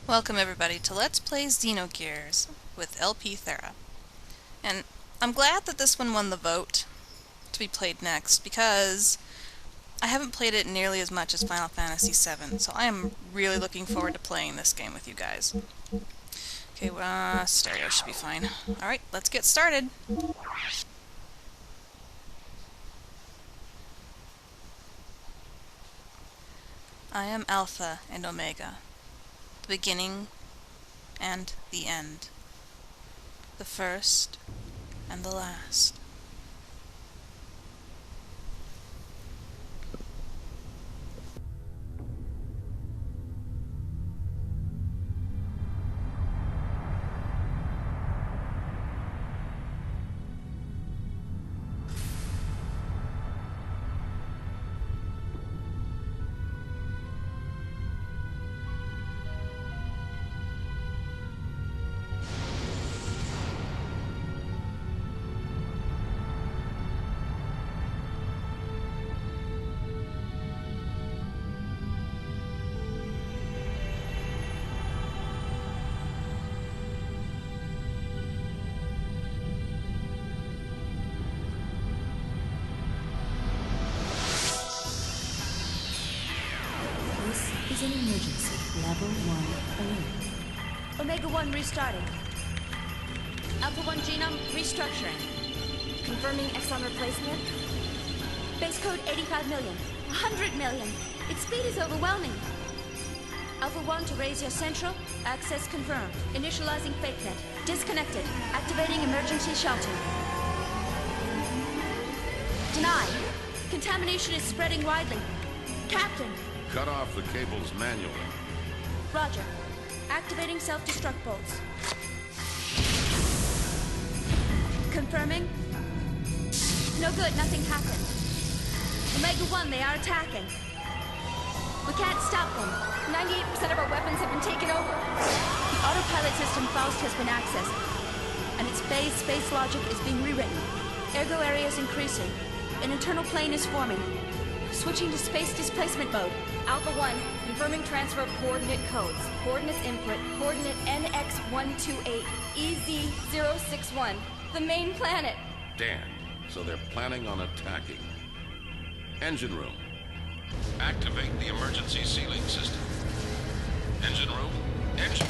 Welcome everybody to Let's Play Xenogears with LP Thera. And I'm glad that this one won the vote to be played next because I haven't played it nearly as much as Final Fantasy VII, so I am really looking forward to playing this game with you guys. Okay, stereo should be fine. Alright, let's get started. I am Alpha and Omega, the beginning and the end, the first and the last. This is an emergency. Level 1 alert. Omega 1 restarting. Alpha 1 genome restructuring. Confirming exon replacement. Base code 85 million. 100 million. Its speed is overwhelming. Alpha 1 to raise your central. Access confirmed. Initializing fake net. Disconnected. Activating emergency shelter. Denied. Contamination is spreading widely. Captain. Cut off the cables manually. Roger. Activating self-destruct bolts. Confirming. No good, nothing happened. Omega 1, they are attacking. We can't stop them. 98% of our weapons have been taken over. The autopilot system Faust has been accessed, and its phase space logic is being rewritten. Ergo area is increasing. An internal plane is forming. Switching to space displacement mode. Alpha 1, confirming transfer of coordinate codes. Coordinates input, coordinate NX128, EZ061. The main planet. Damn. So they're planning on attacking. Engine room. Activate the emergency sealing system. Engine room. Engine.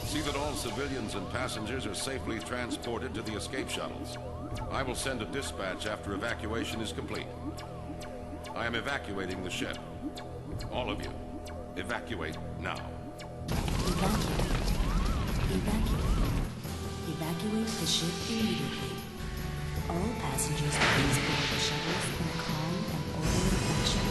See that all civilians and passengers are safely transported to the escape shuttles. I will send a dispatch after evacuation is complete. I am evacuating the ship. All of you, evacuate now. Evacuate. Evacuate. Evacuate the ship immediately. All passengers please board the shuttles in a calm and orderly fashion.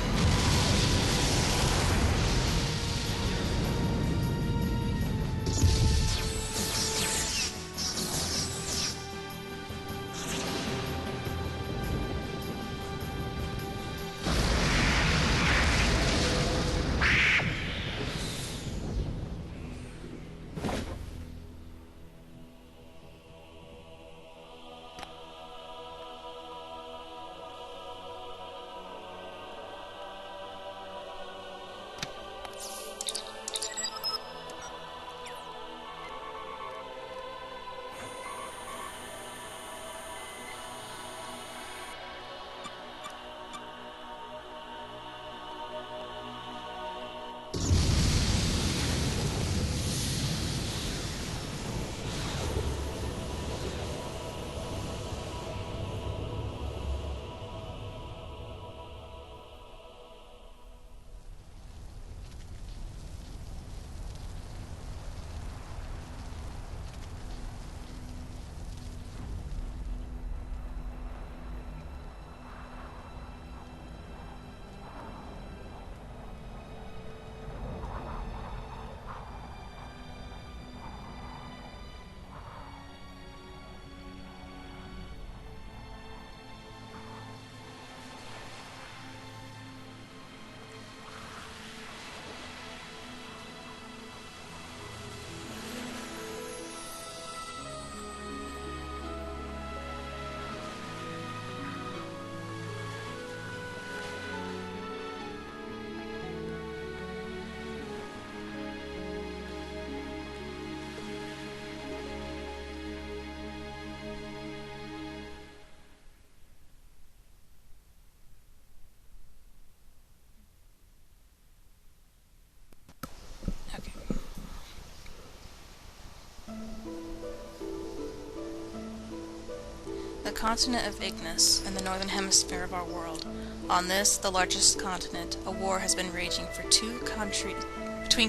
continent of Ignis, in the northern hemisphere of our world. On this, the largest continent, a war has been raging between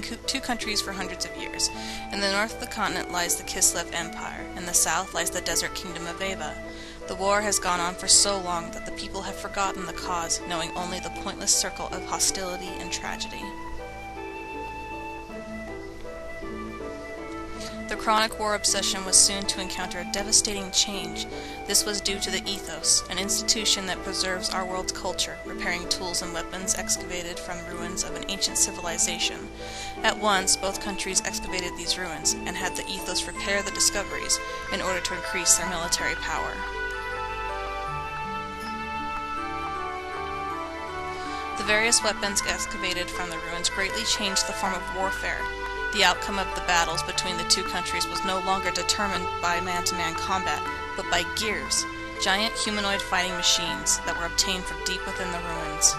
two countries for hundreds of years. In the north of the continent lies the Kislev Empire, in the south lies the desert kingdom of Ava. The war has gone on for so long that the people have forgotten the cause, knowing only the pointless circle of hostility and tragedy. The chronic war obsession was soon to encounter a devastating change. This was due to the Ethos, an institution that preserves our world's culture, repairing tools and weapons excavated from ruins of an ancient civilization. At once, both countries excavated these ruins, and had the Ethos repair the discoveries in order to increase their military power. The various weapons excavated from the ruins greatly changed the form of warfare. The outcome of the battles between the two countries was no longer determined by man-to-man combat, but by gears, giant humanoid fighting machines that were obtained from deep within the ruins.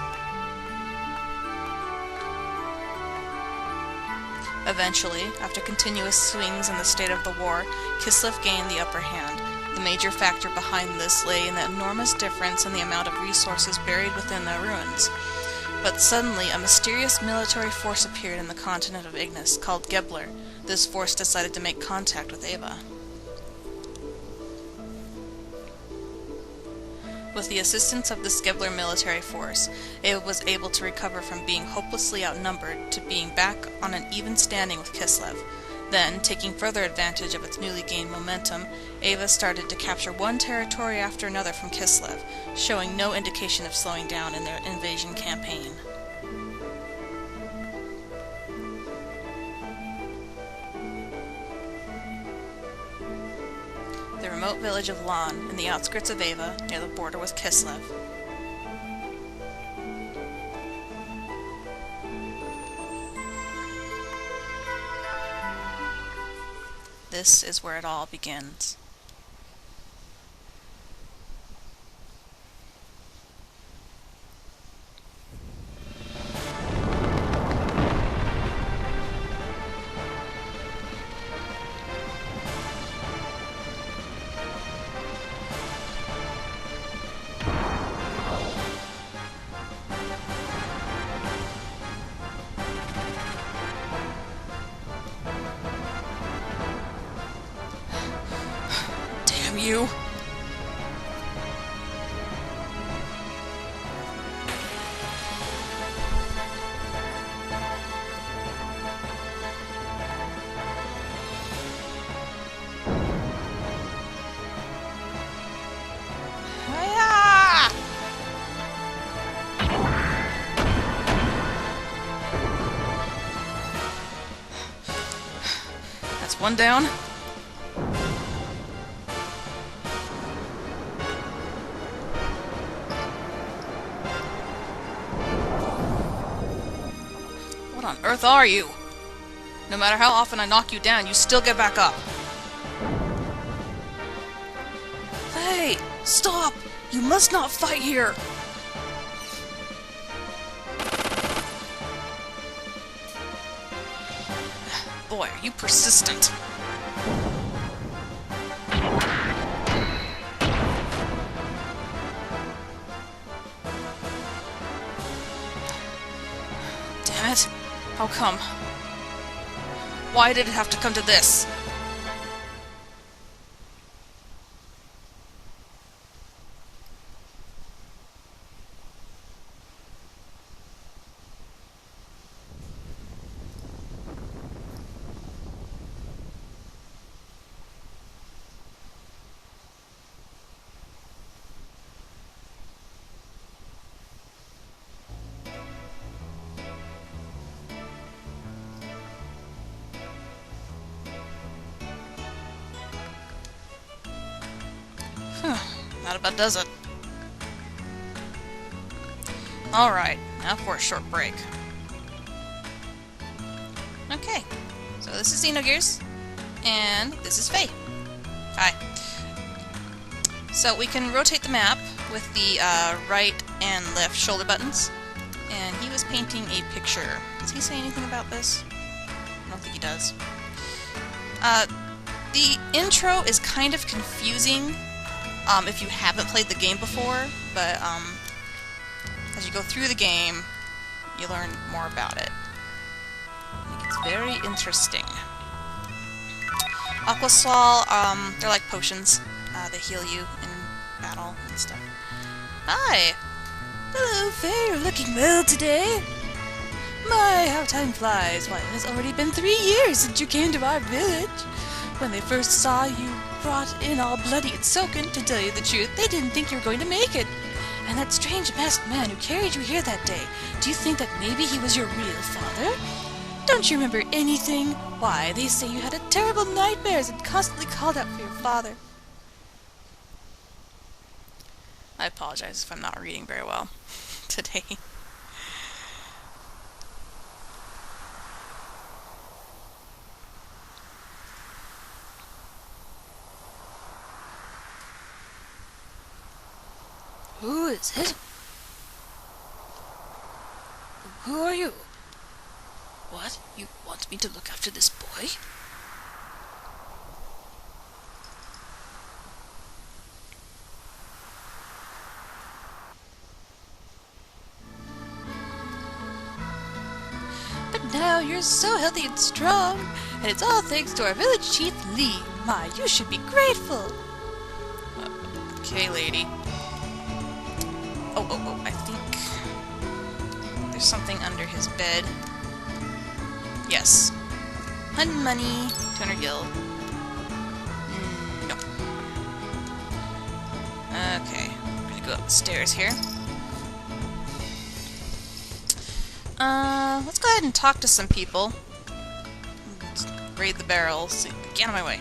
Eventually, after continuous swings in the state of the war, Kislev gained the upper hand. The major factor behind this lay in the enormous difference in the amount of resources buried within the ruins. But suddenly, a mysterious military force appeared in the continent of Ignis, called Gebler. This force decided to make contact with Ava. With the assistance of this Gebler military force, Ava was able to recover from being hopelessly outnumbered to being back on an even standing with Kislev. Then, taking further advantage of its newly gained momentum, Ava started to capture one territory after another from Kislev, showing no indication of slowing down in their invasion campaign. The remote village of Lahan, in the outskirts of Ava, near the border with Kislev. This is where it all begins. You. That's one down. What on earth are you? No matter how often I knock you down, you still get back up. Hey! Stop! You must not fight here! Boy, are you persistent. Damn it. How come? Why did it have to come to this? That about does it. Alright, now for a short break. Okay, so this is Xenogears, and this is Faye. Hi. So we can rotate the map with the right and left shoulder buttons, and he was painting a picture. Does he say anything about this? I don't think he does. The intro is kind of confusing. if you haven't played the game before, but as you go through the game, you learn more about it. I think it's very interesting. Aquasol, they're like potions. They heal you in battle and stuff. Hi! Hello, Faye, you're looking well today. My, how time flies. Why, it has already been 3 years since you came to our village. When they first saw you brought in all bloody and soaking, to tell you the truth, they didn't think you were going to make it. And that strange masked man who carried you here that day, do you think that maybe he was your real father? Don't you remember anything? Why, they say you had a terrible nightmares and constantly called out for your father. I apologize if I'm not reading very well today. Who is it? Who are you? What? You want me to look after this boy? But now you're so healthy and strong, and it's all thanks to our village chief, Lee. My, you should be grateful. Okay, lady. Oh, I think there's something under his bed. Yes. Hunt money, 200 gil. No. Okay, I'm gonna go up the stairs here. Let's go ahead and talk to some people. Let's raid the barrels. Get out of my way.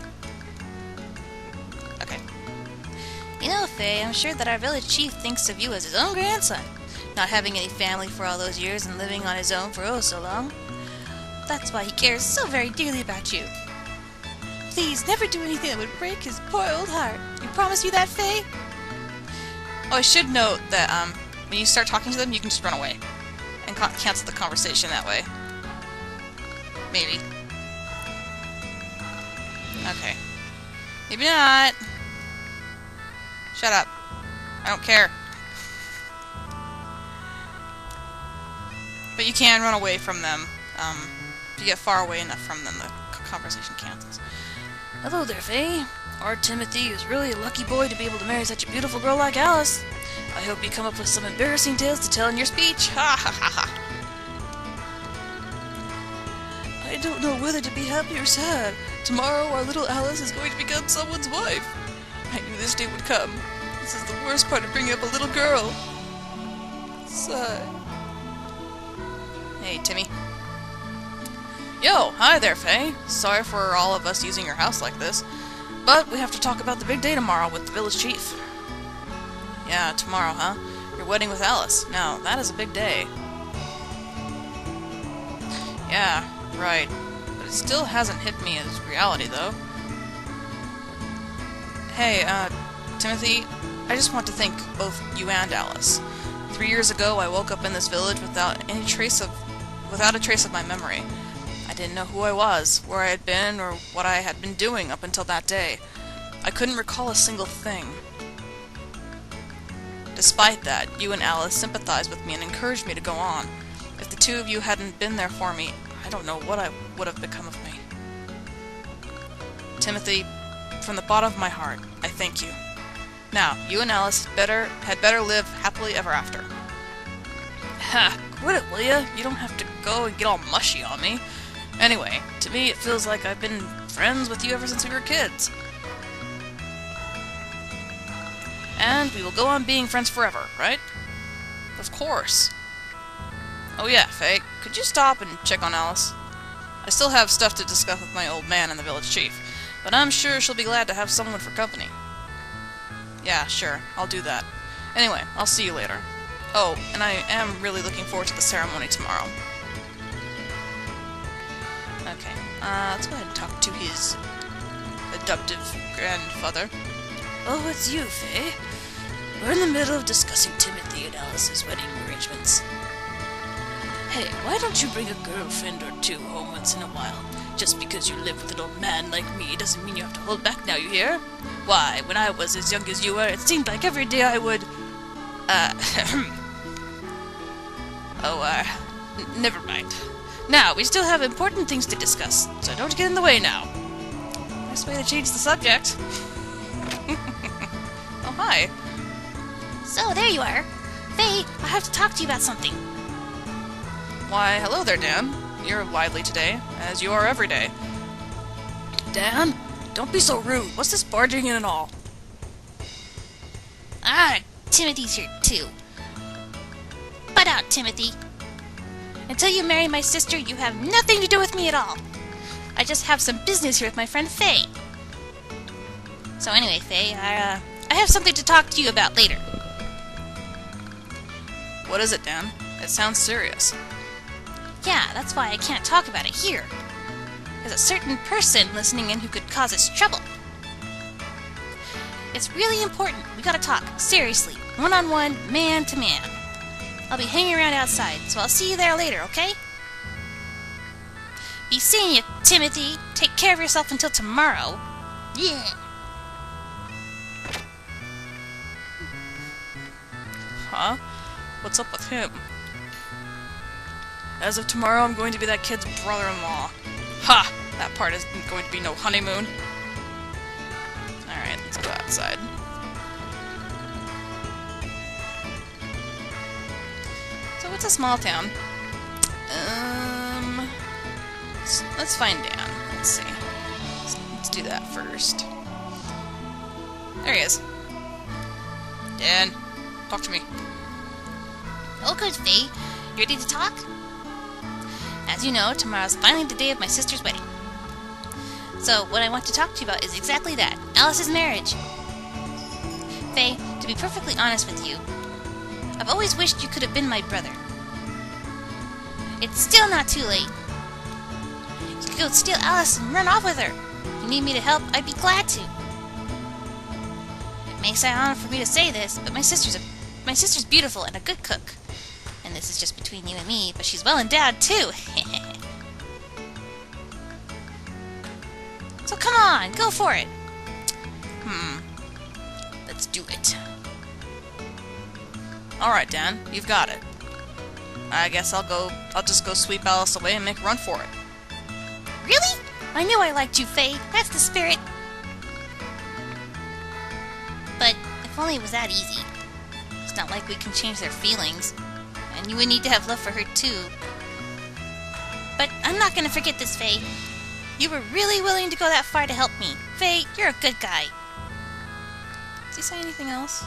Okay. You know, Faye, I'm sure that our village chief thinks of you as his own grandson, not having any family for all those years and living on his own for oh so long. That's why he cares so very dearly about you. Please, never do anything that would break his poor old heart. You promise me that, Faye? Oh, I should note that when you start talking to them, you can just run away and cancel the conversation that way. Maybe. Okay. Maybe not. Shut up. I don't care. But you can run away from them. If you get far away enough from them, the conversation cancels. Hello there, Faye. Our Timothy is really a lucky boy to be able to marry such a beautiful girl like Alice. I hope you come up with some embarrassing tales to tell in your speech. Ha ha ha ha. I don't know whether to be happy or sad. Tomorrow our little Alice is going to become someone's wife. I knew this day would come. This is the worst part of bringing up a little girl. Sigh. Hey, Timmy. Yo, hi there, Faye. Sorry for all of us using your house like this, but we have to talk about the big day tomorrow with the village chief. Yeah, tomorrow, huh? Your wedding with Alice. Now, that is a big day. Yeah, right. But it still hasn't hit me as reality, though. Hey, Timothy, I just want to thank both you and Alice. 3 years ago, I woke up in this village without a trace of my memory. I didn't know who I was, where I had been, or what I had been doing up until that day. I couldn't recall a single thing. Despite that, you and Alice sympathized with me and encouraged me to go on. If the two of you hadn't been there for me, I don't know what I would have become of me. Timothy, from the bottom of my heart, I thank you. Now, you and Alice had better live happily ever after. Ha! Quit it, will ya? You don't have to go and get all mushy on me. Anyway, to me it feels like I've been friends with you ever since we were kids. And we will go on being friends forever, right? Of course. Oh yeah, Faye, could you stop and check on Alice? I still have stuff to discuss with my old man and the village chief, but I'm sure she'll be glad to have someone for company. Yeah, sure, I'll do that. Anyway, I'll see you later. Oh, and I am really looking forward to the ceremony tomorrow. Okay, let's go ahead and talk to his adoptive grandfather. Oh, it's you, Faye. We're in the middle of discussing Timothy and Alice's wedding arrangements. Hey, why don't you bring a girlfriend or two home once in a while? Just because you live with an old man like me doesn't mean you have to hold back now, you hear? Why, when I was as young as you were, it seemed like every day I would... never mind. Now, we still have important things to discuss, so don't get in the way now. Nice way to change the subject. Oh, hi. So, there you are. Faye, I have to talk to you about something. Why, hello there, Dan. You're lively today, as you are every day. Dan? Don't be so rude. What's this barging in and all? Ah, Timothy's here, too. Butt out, Timothy. Until you marry my sister, you have nothing to do with me at all. I just have some business here with my friend Faye. So anyway, Faye, I have something to talk to you about later. What is it, Dan? It sounds serious. Yeah, that's why I can't talk about it here. There's a certain person listening in who could cause us trouble. It's really important. We gotta talk, seriously, one-on-one, man-to-man. I'll be hanging around outside, so I'll see you there later, okay? Be seeing you, Timothy. Take care of yourself until tomorrow. Yeah. Huh? What's up with him? As of tomorrow, I'm going to be that kid's brother-in-law. Ha! That part isn't going to be no honeymoon. Alright, let's go outside. So it's a small town. Let's find Dan. Let's see. Let's do that first. There he is. Dan, talk to me. Oh, good, Faye. You ready to talk? As you know, tomorrow's finally the day of my sister's wedding. So, what I want to talk to you about is exactly that. Alice's marriage. Faye, to be perfectly honest with you, I've always wished you could have been my brother. It's still not too late. You could go steal Alice and run off with her. If you need me to help, I'd be glad to. It may sound odd for me to say this, but my sister's beautiful and a good cook. And this is just between you and me, but she's well endowed too. So come on, go for it. Let's do it. Alright, Dan, you've got it. I guess I'll just go sweep Alice away and make a run for it. Really? I knew I liked you, Faye. That's the spirit. But if only it was that easy. It's not like we can change their feelings. And you would need to have love for her, too. But I'm not gonna forget this, Faye. You were really willing to go that far to help me. Faye, you're a good guy. Does he say anything else?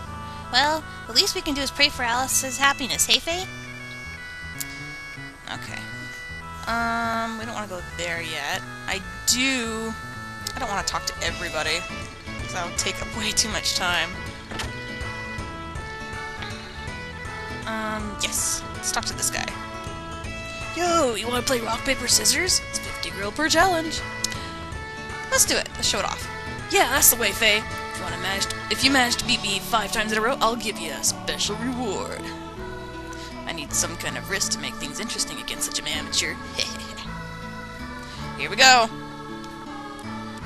Well, the least we can do is pray for Alice's happiness, hey, Faye? Okay. We don't want to go there yet. I don't want to talk to everybody, because that would take up way too much time. Yes. Let's talk to this guy. Yo, you wanna play rock, paper, scissors? It's 50 girl per challenge. Let's do it. Let's show it off. Yeah, that's the way, Faye. If you manage to beat me 5 times in a row, I'll give you a special reward. I need some kind of risk to make things interesting against such an amateur. Here we go.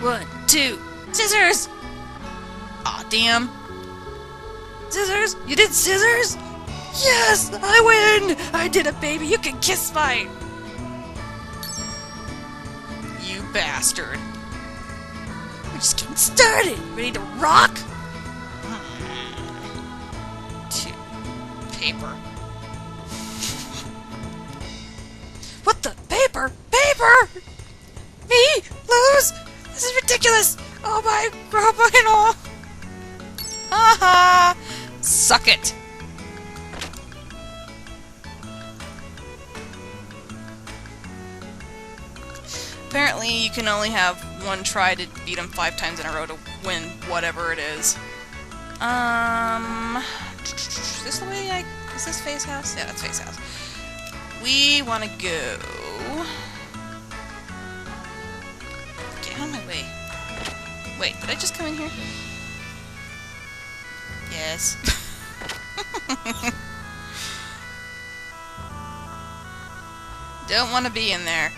1, 2, scissors! Aw, damn. Scissors? You did scissors? Yes! I win! I did it, baby! You can kiss my... You bastard. We're just getting started! Ready to rock? Paper. What the? Paper? Paper? Me? Lose? This is ridiculous! Oh my... Oh my... Haha! Suck it. Apparently, you can only have one try to beat him 5 times in a row to win whatever it is. Is this the way is this Faye's house? Yeah, that's Faye's house. We want to go... Get out of my way. Wait, did I just come in here? Yes. Don't want to be in there.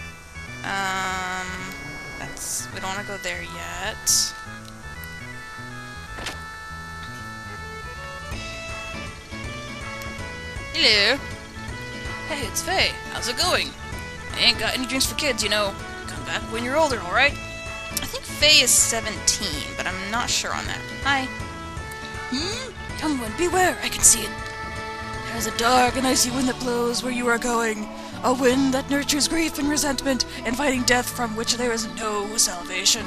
We don't want to go there yet. Hello. Hey, it's Faye. How's it going? I ain't got any drinks for kids, you know. Come back when you're older, alright? I think Faye is 17, but I'm not sure on that. Hi. Young one, beware! I can see it. There's a dark and icy wind that blows where you are going. A wind that nurtures grief and resentment, inviting death from which there is no salvation.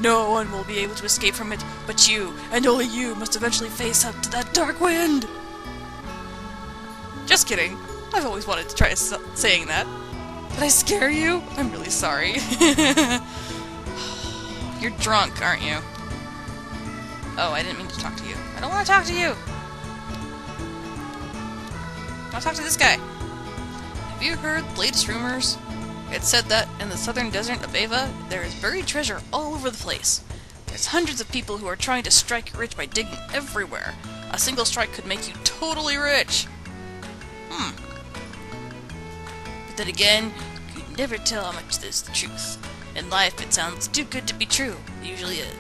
No one will be able to escape from it, but you, and only you, must eventually face up to that dark wind. Just kidding. I've always wanted to try saying that. Did I scare you? I'm really sorry. You're drunk, aren't you? Oh, I didn't mean to talk to you. I don't want to talk to you. I want to talk to this guy. Have you heard the latest rumors? It said that in the southern desert of Ava, there is buried treasure all over the place. There's hundreds of people who are trying to strike rich by digging everywhere. A single strike could make you totally rich. But then again, you can never tell how much is the truth. In life, it sounds too good to be true. It usually is.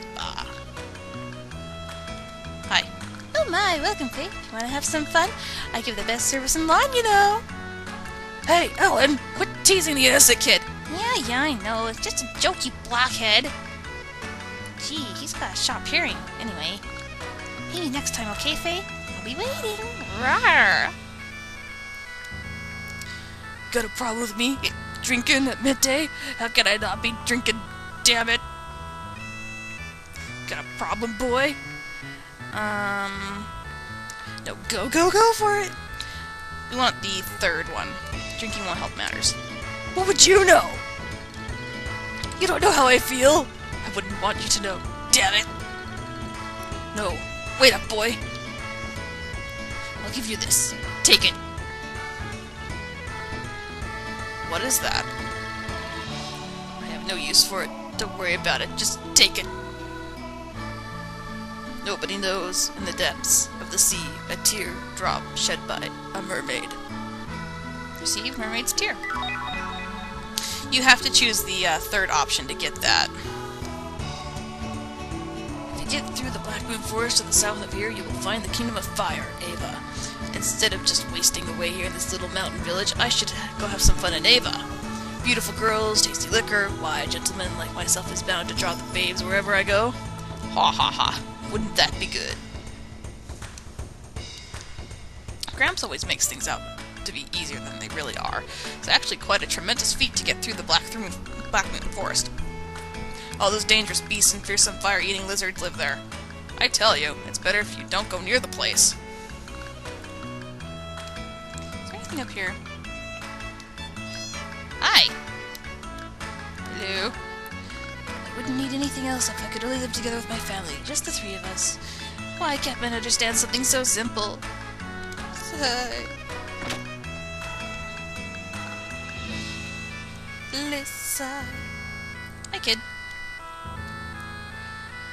Hi. Oh my, welcome, Faye. Wanna have some fun? I give the best service in lawn, you know. Hey, Ellen, quit teasing the innocent kid. Yeah, I know. It's just a joke, you blockhead. Gee, he's got a sharp hearing. Anyway, maybe next time, okay, Faye? I'll be waiting. Rawr. Got a problem with me drinking at midday? How can I not be drinking? Damn it! Got a problem, boy? No, go for it! We want the third one. Drinking won't help matters. What would you know? You don't know how I feel. I wouldn't want you to know. Damn it! No. Wait up, boy. I'll give you this. Take it. What is that? I have no use for it. Don't worry about it. Just take it. Nobody knows in the depths of the sea a tear drop shed by a mermaid. Receive mermaid's tear. You have to choose the third option to get that. If you get through the Black Moon Forest to the south of here, you will find the Kingdom of Fire, Ava. Instead of just wasting away here in this little mountain village, I should go have some fun in Ava. Beautiful girls, tasty liquor, why a gentleman like myself is bound to draw the babes wherever I go. Ha ha ha. Wouldn't that be good? Gramps always makes things out to be easier than they really are. It's actually quite a tremendous feat to get through the Black Moon Forest. All those dangerous beasts and fearsome fire-eating lizards live there. I tell you, it's better if you don't go near the place. Is there anything up here? Hi! Hello? I wouldn't need anything else if I could only live together with my family, just the three of us. Why can't men understand something so simple? Sigh. Lisa. Hi, kid.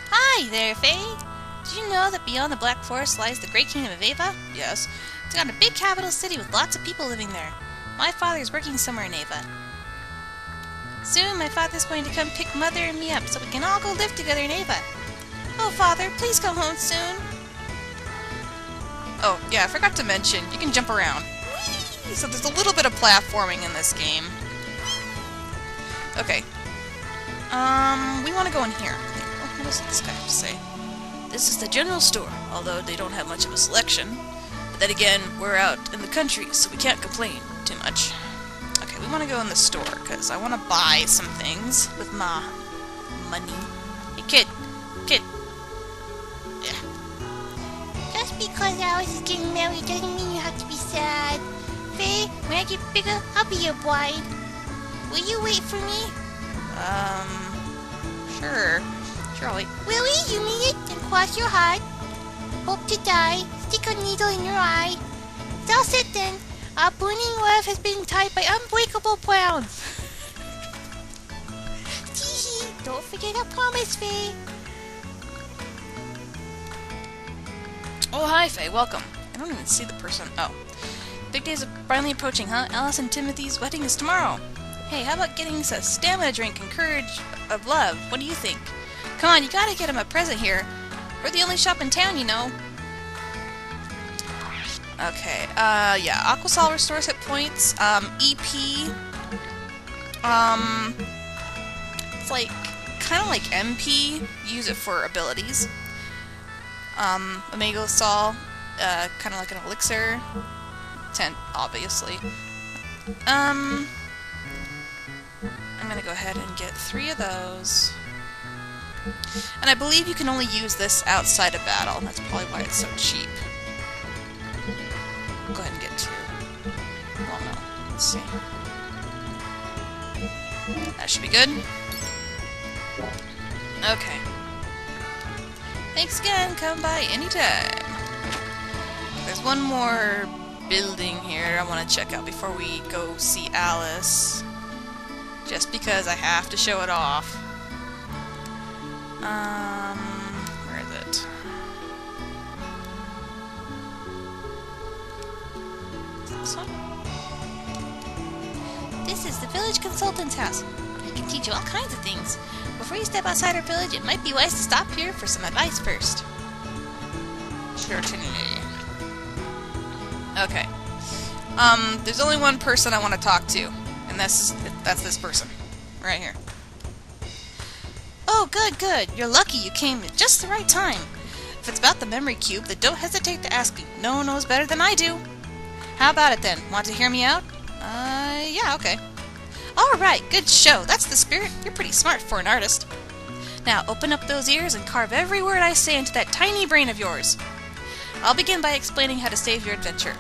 Hi there, Faye. Did you know that beyond the Black Forest lies the great kingdom of Ava? Yes. It's got a big capital city with lots of people living there. My father's working somewhere in Ava. Soon my father's going to come pick Mother and me up so we can all go live together in Ava. Oh, Father, please come home soon. Oh, yeah, I forgot to mention, you can jump around. Whee! So there's a little bit of platforming in this game. Okay. We want to go in here. Oh, what does this guy have to say? This is the general store, although they don't have much of a selection. But then again, we're out in the country, so we can't complain too much. Okay, we want to go in the store, because I want to buy some things with my money. Hey, kid. Yeah. Just because Alice is getting married doesn't mean you have to be sad. Faye, when I get bigger, I'll be your bride. Will you wait for me? Sure. Sure, I'll wait. Willie, you mean it? And cross your heart. Hope to die. Stick a needle in your eye. It's all set then. Our burning love has been tied by unbreakable bonds. Tee-hee. Don't forget our promise, Faye. Oh, hi, Faye. Welcome. I don't even see the person. Oh. big day's finally approaching, huh? Alice and Timothy's wedding is tomorrow. Hey, how about getting us a stamina drink and courage of love? What do you think? Come on, you gotta get him a present here. We're the only shop in town, you know. Okay, yeah, Aquasol restores hit points. EP, it's like, kind of like MP, use it for abilities. Omega Sol, kind of like an elixir. 10, obviously. I'm gonna go ahead and get 3 of those. And I believe you can only use this outside of battle. That's probably why it's so cheap. Go ahead and get 2. Well, no. Let's see. That should be good. Okay. Thanks again. Come by anytime. There's one more building here I want to check out before we go see Alice. Just because I have to show it off. Where is it? This one? This is the village consultant's house. He can teach you all kinds of things. Before you step outside our village, it might be wise to stop here for some advice first. Certainly. Okay. There's only one person I want to talk to, and that's this person. Right here. Oh, good, good. You're lucky you came at just the right time. If it's about the memory cube, then don't hesitate to ask me. No one knows better than I do. How about it then? Want to hear me out? Yeah, okay. Alright, good show. That's the spirit. You're pretty smart for an artist. Now, open up those ears and carve every word I say into that tiny brain of yours. I'll begin by explaining how to save your adventure.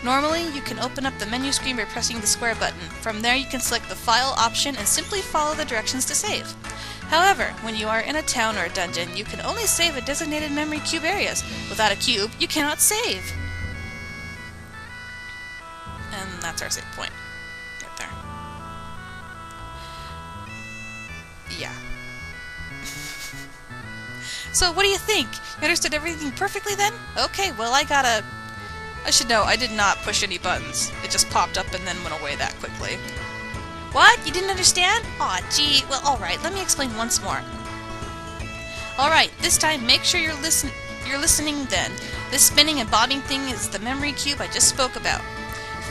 Normally, you can open up the menu screen by pressing the square button. From there, you can select the File option and simply follow the directions to save. However, when you are in a town or a dungeon, you can only save at designated memory cube areas. Without a cube, you cannot save. And that's our save point. Right there. Yeah. So, what do you think? You understood everything perfectly then? Okay, well I should know, I did not push any buttons. It just popped up and then went away that quickly. What? You didn't understand? Aw, gee. Well, alright, let me explain once more. Alright, this time make sure you're listening then. This spinning and bobbing thing is the memory cube I just spoke about.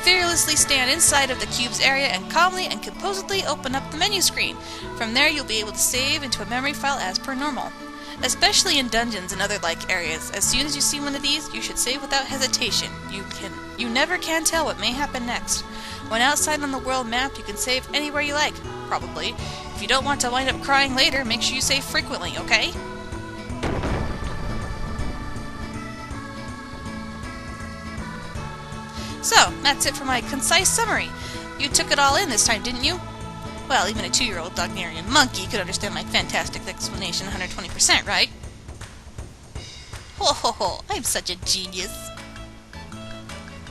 Fearlessly stand inside of the cube's area and calmly and composedly open up the menu screen. From there, you'll be able to save into a memory file as per normal. Especially in dungeons and other like areas, as soon as you see one of these, you should save without hesitation. You never can tell what may happen next. When outside on the world map, you can save anywhere you like, probably. If you don't want to wind up crying later, make sure you save frequently, okay? So, that's it for my concise summary. You took it all in this time, didn't you? Well, even a 2-year-old Dognarian monkey could understand my fantastic explanation 120%, right? Ho ho ho, I'm such a genius.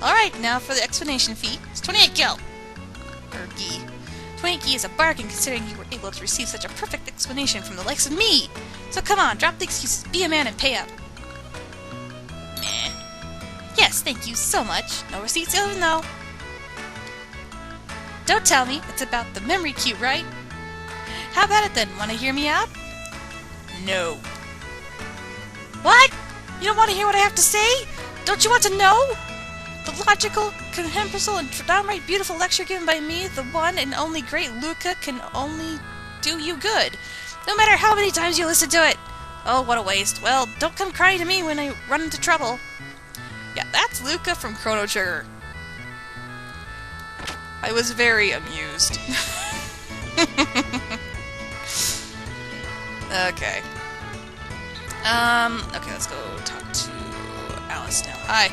Alright, now for the explanation fee. It's 28 gil. Or gi. 28 gi is a bargain considering you were able to receive such a perfect explanation from the likes of me. So come on, drop the excuses, be a man and pay up. Meh. Yes, thank you so much. No receipts even though. Don't tell me, it's about the memory cube, right? How about it then? Want to hear me out? No. What? You don't want to hear what I have to say? Don't you want to know? The logical, comprehensible, and downright beautiful lecture given by me, the one and only great Luca, can only do you good. No matter how many times you listen to it. Oh, what a waste. Well, don't come crying to me when I run into trouble. Yeah, that's Luca from Chrono Trigger. I was very amused. Okay. Okay, let's go talk to Alice now. Hi.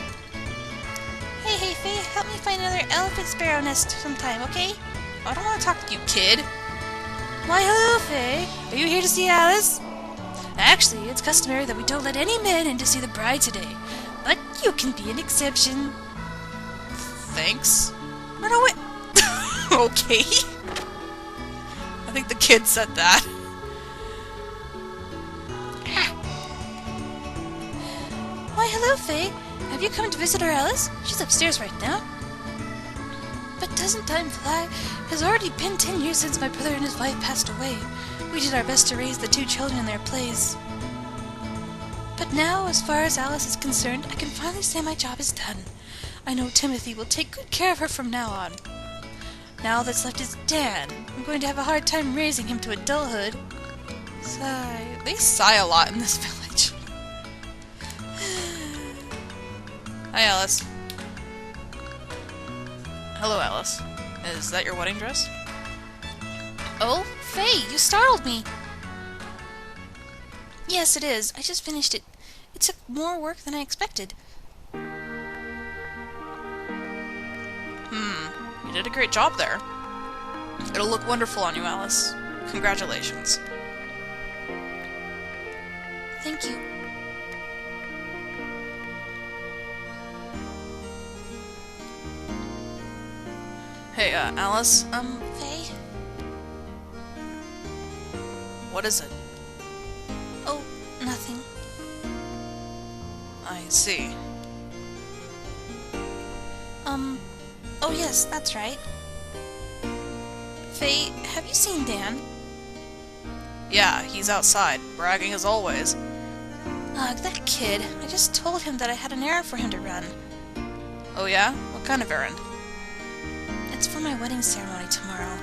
Hey, Faye, help me find another elephant sparrow nest sometime, okay? I don't want to talk to you, kid. Why, hello, Faye. Are you here to see Alice? Actually, it's customary that we don't let any men in to see the bride today. But you can be an exception. Thanks. Run away. Okay. I think the kid said that. Why, hello, Faye. Have you come to visit our Alice? She's upstairs right now. doesn't time fly? It has already been 10 years since my brother and his wife passed away. We did our best to raise the 2 children in their place. But now, as far as Alice is concerned, I can finally say my job is done. I know Timothy will take good care of her from now on. Now all that's left is Dan. I'm going to have a hard time raising him to adulthood. Sigh. They sigh a lot in this village. Hi, Alice. Hello, Alice. Is that your wedding dress? Oh, Faye, you startled me. Yes, it is. I just finished it. It took more work than I expected. You did a great job there. It'll look wonderful on you, Alice. Congratulations. Thank you. Hey, Alice? Faye? What is it? Oh, nothing. I see. Oh yes, that's right. Faye, have you seen Dan? Yeah, he's outside, bragging as always. Ugh, that kid. I just told him that I had an errand for him to run. Oh yeah? What kind of errand? It's for my wedding ceremony tomorrow.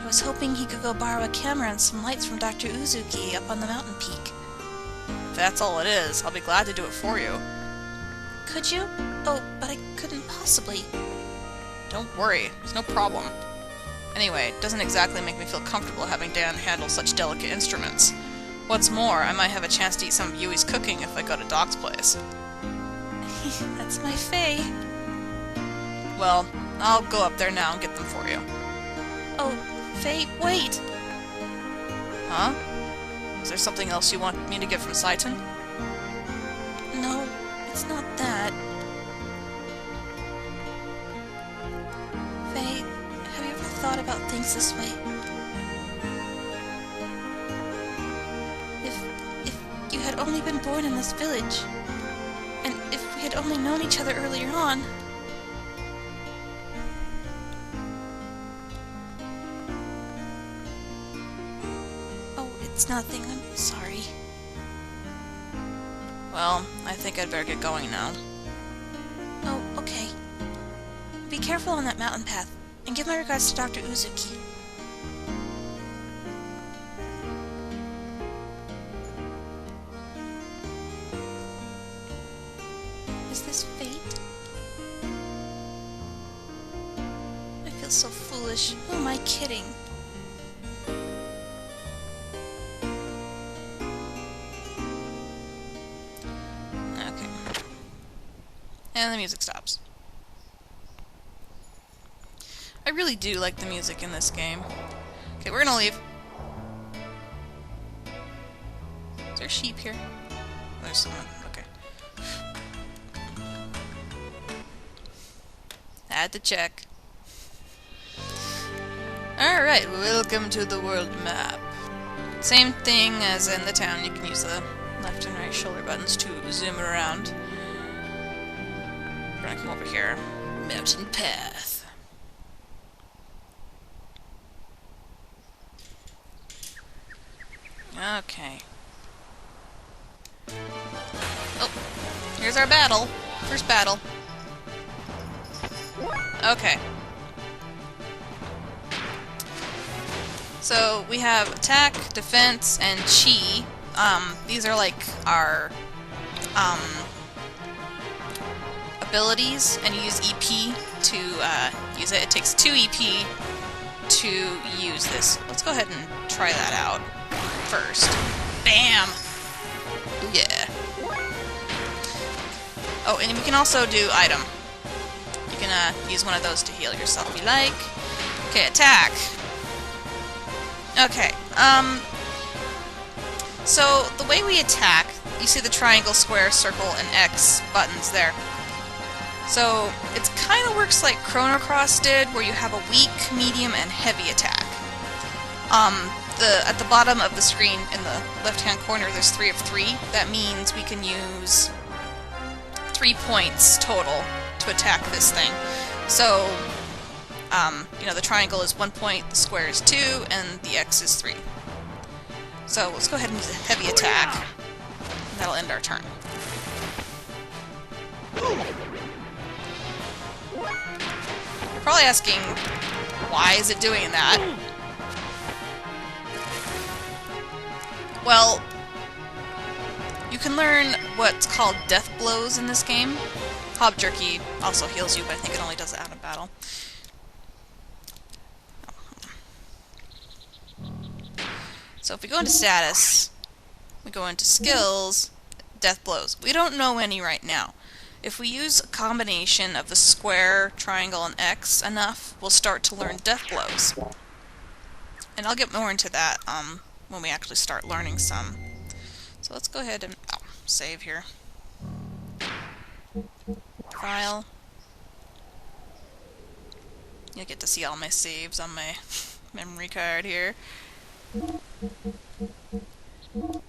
I was hoping he could go borrow a camera and some lights from Dr. Uzuki up on the mountain peak. If that's all it is, I'll be glad to do it for you. Could you? Oh, but I couldn't possibly. Don't worry, there's no problem. Anyway, it doesn't exactly make me feel comfortable having Dan handle such delicate instruments. What's more, I might have a chance to eat some of Yui's cooking if I go to Doc's place. That's my Faye. Well, I'll go up there now and get them for you. Oh, Faye, wait! Huh? Is there something else you want me to get from Saiten? No, it's not that. Faye, have you ever thought about things this way? If you had only been born in this village, and if we had only known each other earlier on... Oh, it's nothing. I'm sorry. Well, I think I'd better get going now. Oh, okay. Be careful on that mountain path, and give my regards to Dr. Uzuki. Is this fate? I feel so foolish. Who am I kidding? Okay. And the music stops. I really do like the music in this game. Okay, we're gonna leave. Is there sheep here? There's someone. Okay. Had to check. Alright, welcome to the world map. Same thing as in the town, you can use the left and right shoulder buttons to zoom around. We're gonna come over here. Mountain path. Okay. Oh, here's our battle. First battle. Okay. So we have attack, defense, and chi. These are like our abilities, and you use EP to use it. It takes 2 EP to use this. Let's go ahead and try that out first. Bam! Yeah. Oh, and you can also do item. You can use one of those to heal yourself if you like. Okay, attack. Okay, so the way we attack, you see the triangle, square, circle, and X buttons there. So it kind of works like Chrono Cross did, where you have a weak, medium, and heavy attack. At the bottom of the screen in the left-hand corner, there's 3 of 3. That means we can use 3 points total to attack this thing. So You know, the triangle is 1 point, the square is 2, and the X is 3. So let's go ahead and use a heavy attack. And that'll end our turn. You're probably asking, why is it doing that? Well, you can learn what's called death blows in this game. Hob Jerky also heals you, but I think it only does it out of battle. So if we go into status, we go into skills, death blows. We don't know any right now. If we use a combination of the square, triangle, and X enough, we'll start to learn death blows. And I'll get more into that when we actually start learning some. So let's go ahead and save here. File. You'll get to see all my saves on my memory card here.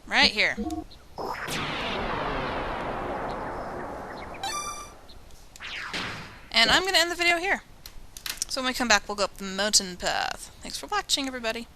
Right here. And I'm going to end the video here. So when we come back, we'll go up the mountain path. Thanks for watching, everybody.